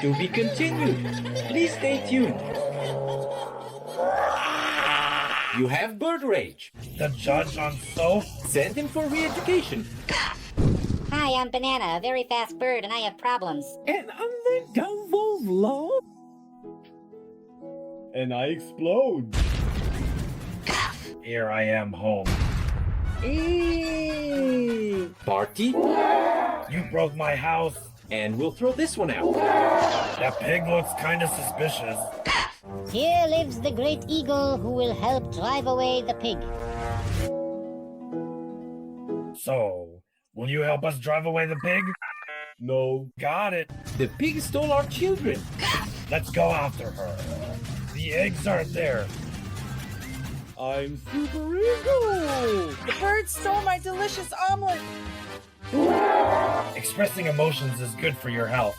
To be continued. Please stay tuned. You have bird rage. The judge on soap? Send him for re-education. Hi, I'm Banana, a very fast bird, and I have problems. And I'm the devil love. And I explode. Here I am home. Party. You broke my house. And we'll throw this one out. That pig looks kinda suspicious. Here lives the great eagle who will help drive away the pig. So, will you help us drive away the pig? No. Got it. The pig stole our children. Let's go after her. The eggs aren't there. I'm Super Eagle. The bird stole my delicious omelet. Expressing emotions is good for your health.